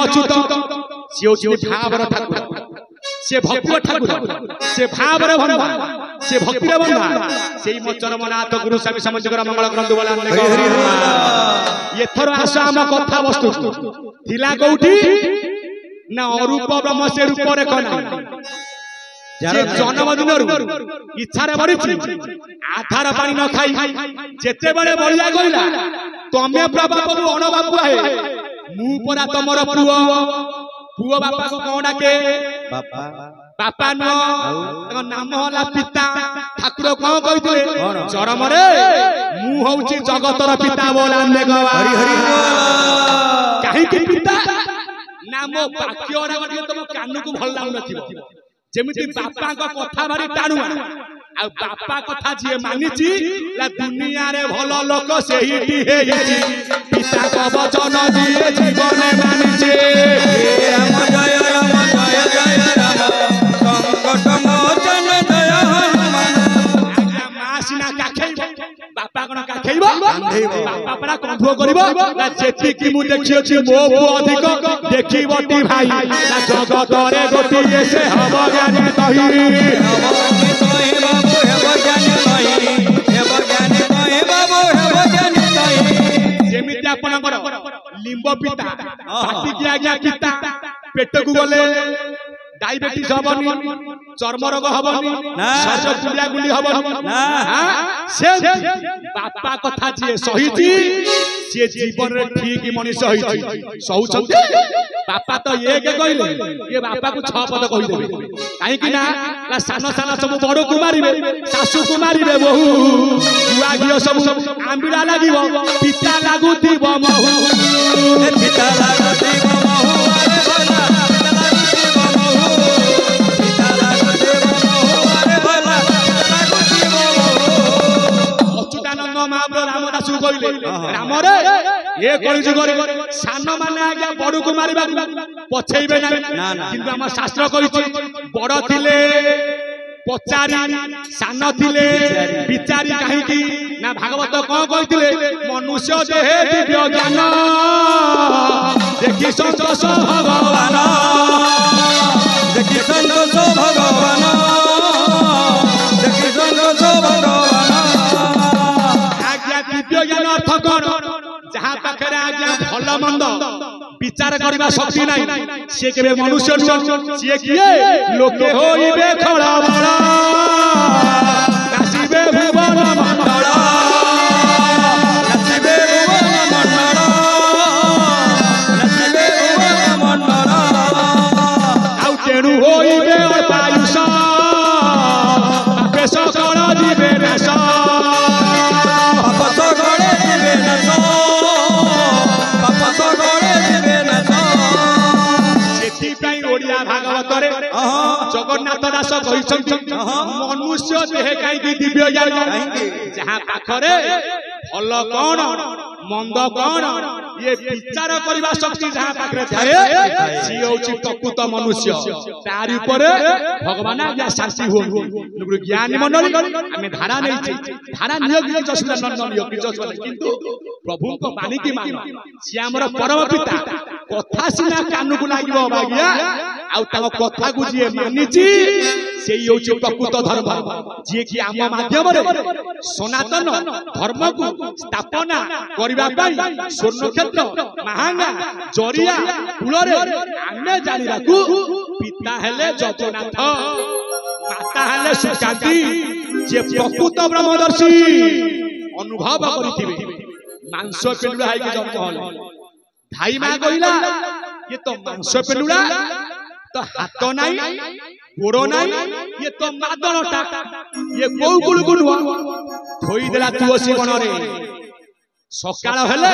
अच्युत सी हूँ भावर ठाकुर से भक्तिर ठाकुर से भावर बंधा से भक्तिर बंधा से चरमनाथ गुरु स्वामी समझकर मंगल ग्रंथ बोला ये थर आस आम कथा वस्तु थिला कोठी ना अरूप ब्रह्म से रूप रेखा जे जन्मदिन इच्छा बड़ी आधार पानी न खाई जेते बड़े बलिया गईला तमे प्रभु अण बाबू है मु परा तमर पुओ पुओ बापा को कौन डाके बापा बापा न नाम होला पिता ठाकुर कौन कहते चरम रे मु होउची जगतर पिता बोला हरि हरि काहे कि पिता नाम वाक्य रे तुम कान को भल लागु नथिबो जेमिति बापा को कथा भारी टाणुआ आ बापा कथा जे मानिची ला दुनिया रे भलो लोक सेहिटी हेइची पिता को वचन दिए जीवन मानिचे राम जय राम संकट मोचन जय हनुमान मासिना काखेइबो बापा कोन काखेइबो बापा परा कंठो करबो ना जेति कि मु देखि अछि मो अधिक देखिबोटी भाई ना जगत रे गोटी से हब ज्ञान तही जेमिति आपनकर लिंब पिता पाटी की आज्ञा पिता पेट को गले डायबिटीज हबनी चर्म रोग हबनी श्वास गुलिया गुली हबनी से बापा कथा जे सहिची से जीवन रे ठीक मनुष्य होई सहुचंती बापा तो एक कहले ये बापा को 6 पद कहि देबे काहे कि ना सानो सानो सब बड़ को मारिबे सासू को मारिबे बहु गुआ घियो सब आंबिड़ा लागिबो पिता लागुतिबो महु पिता लागुतिबो महु अरे भला रामदास कहले राम रे ए कलि जुग रे सान माने आज्ञा बड़ को मारिबा पछेइबे ना किंतु हम शास्त्र कहिछि बड़ थिले पचारी सान थिले विचारी काहे कि ना भागवत कोन कहिथिले मनुष्य देहे दिव्य ज्ञान देखि संतोष भगवान देखि संतोष भगवान देखि संतोष भगवान दिव्य ज्ञान अर्थ कौन जहाँ पाखे आज्ञा भल मंद विचार करने शक्ति नहीं सी के मनुष्य सी किए लोके होइबे खड़बड़ नाचिबे भुवन मंडल नाचिबे भुवन मंडल नाचिबे भुवन मंडल आउ तेणु होइबे पायुष पेश कर जीवे नाश भागवत जगन्नाथ दास मनुष्य देहे कहीं दिव्य ज्ञान जहाँ पाखरे भल कौन मंद कौन ये विचार करने शक्ति जहाँ पाखरे थाए सी होची प्रकृत मनुष्य तारि ऊपर भगवान आज्ञा शांति हो ज्ञानी मंडली आमे धारा नहीं धारा नियोग किंतु प्रभु को बाणी की मान सी आमर परम पिता कथा सिना कान को लागिबो बागिया आउ ताको कथा को जे मानिची सेई होची प्रकृत धर्म जे कि आम माध्यम रे सनातन धर्म को स्थापना करबा पई स्वर्ण क्षेत्र महांगा जरिया कुल रे आमे जानि राखू पिता हेले जगन्नाथ माता हेले सुशांति जे प्रकृत ब्रह्मदर्शी अनुभव करिथिबे मांस पेलुड़ा है कि जन्म हल धाई मां कहिला ये तो मांस पेलुड़ा तो हाथ नहीं गोड़ नहीं ये तो मादनटा ये कोउ गुल गुल थोई देला तुलसी बन रे सकाळ हेले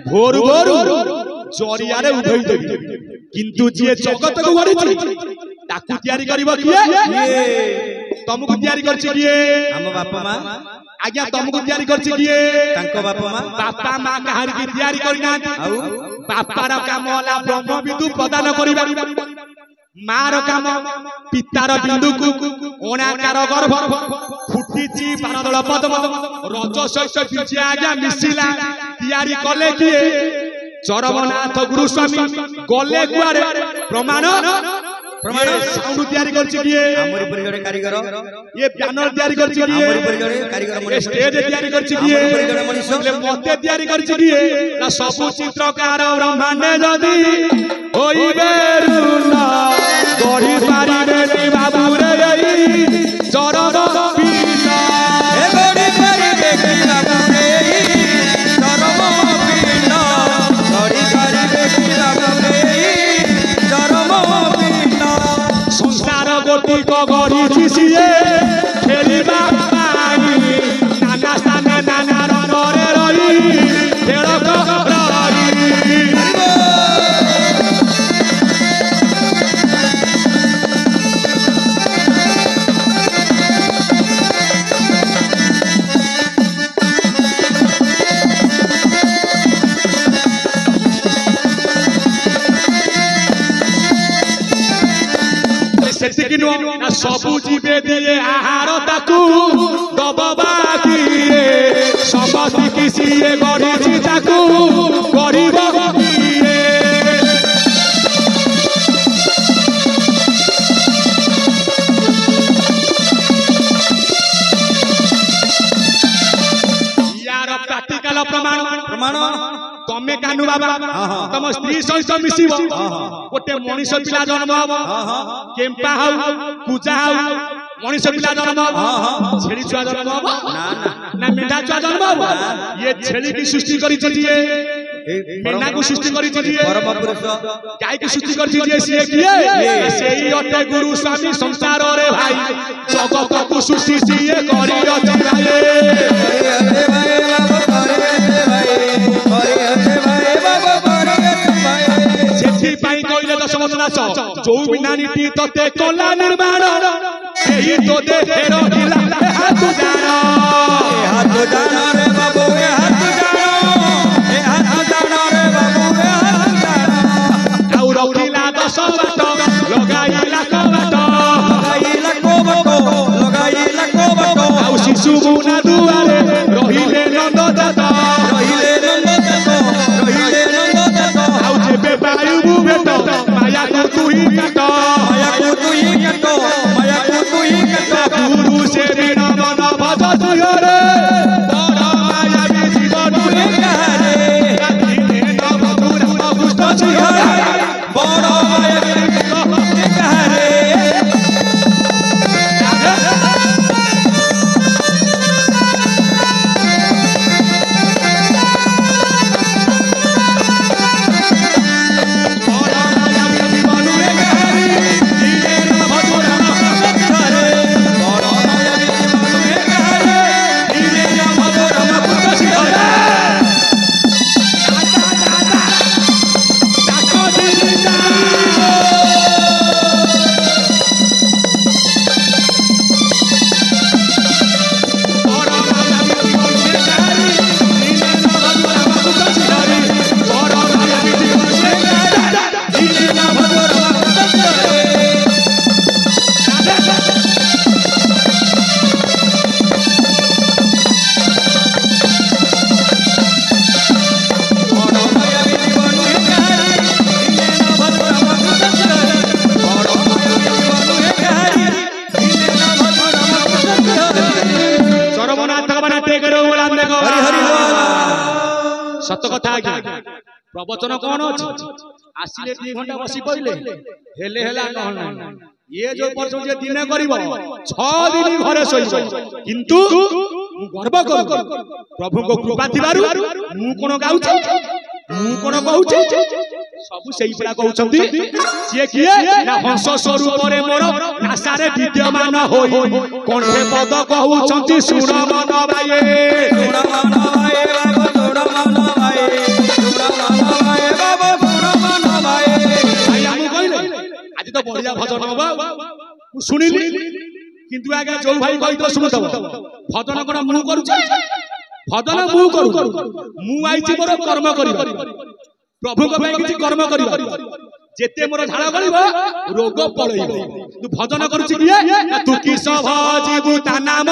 भोर भोर जरिया रे उधई देबी किंतु जे जगत को गढ़ी ताकू तैयारी करबो किए तुमको तैयारी करछि किए हम बापा मां आज्ञा तुमको तैयारी करछि किए तांको बापा मां कहार की तैयारी करना आउ बापार काम होला ब्रह्म विदु प्रदान करिबा मार काम पितार बिंदु को ओणाकार गर्भ फुटिची पारदल पद्म रज सहित पिछे आज्ञा मिसिला तैयारी कले किए चरमनाथ गुरुस्वामी गले कुआरे प्रमाण प्रमाण साउंड तैयारी करछि किए हमरी परिगड़े कारीगर ये बैनर तैयारी करछि किए हमरी परिगड़े कारीगर ये स्टेज तैयारी करछि किए हमरी परिगड़े मनीष ले मते तैयारी करछि किए ना सब चित्रकार ब्रह्मांड जदी होइबे रुना गढ़ी पारिबे नी बाबू रे चरम पीना ए गड़ी पारिबे की बाबू रे चरम पीना गड़ी पारिबे की बाबू रे चरम पीना संसार गोटी को गढ़ी सिए खेलिबा पाई नाना स्थाने नाना रंगरे रही खेल रही सबू जीवे दिए आहार ताकू दबा किए समझी किसी गढ़ी ताकू गरीब किए यार प्राक्टिकल प्रमाण प्रमाण तमे कानू बाबा तम स्त्री सहित मिसिब गोटे मनीष पिला जन्म हब केम्पा हाउ पूजा हाउ मनीष पिला जन्म हब छेली छुआ जन्म हब ना मेढा छुआ जन्म हब ये छेली की सृष्टि करी दिए मेना को सृष्टि करी दिए परम पुरुष गाय की सृष्टि करी दिए से किए सेही अटे गुरु स्वामी संसार रे भाई जगत को सृष्टि सिए करी रचनाए जो बिनानी तते कला निर्माण एही तो देहेर ढिला हाथ जानो रे बाबू ए हाथ जानो रे बाबू ए हाथ जानो आउ रखिला 10 बाट लगाइला कबाट लगाइला कोबाट आउ शिशु मुना दुआरे रहिले नंद जात आउ जेबे बायु बुबेट माया को तू ही काट गुरु से ऋण मन भज तुहरे बड़ माया भी जीवन रे कहारे दिने न मधुर अगुष्ट छिहरे बड़ माया के कहारे सत कथा आज्ञा प्रवचन कौन अछि आसिले 2 घंटा बसी कहले हेले हेला कहना ये जो परसो जे दिने करिवो 6 दिन घरे सोइबो किंतु मु गर्व करू प्रभु को कृपा थिबारु मु कोन गाउछि मु कोन कहउछि सब सेही परा कहउछंती सिए किए ना हंस स्वरूप रे मोर नासारे विद्यमान होई कोठे पद कहउछंती सुण मन भाई आज तो बढ़िया भजन हबा शुणिली किंतु आगे जो भाई कही तो शुणुत भजन कौन मु करू भजन मु करू मु आइछि मोर कर्म करिबा प्रभु को भाई किछि कर्म करिबा जेते मोर झाड़ गलिबो रोग पळइबो तू भजन करूछि किए तू कि सब जीवु ता नाम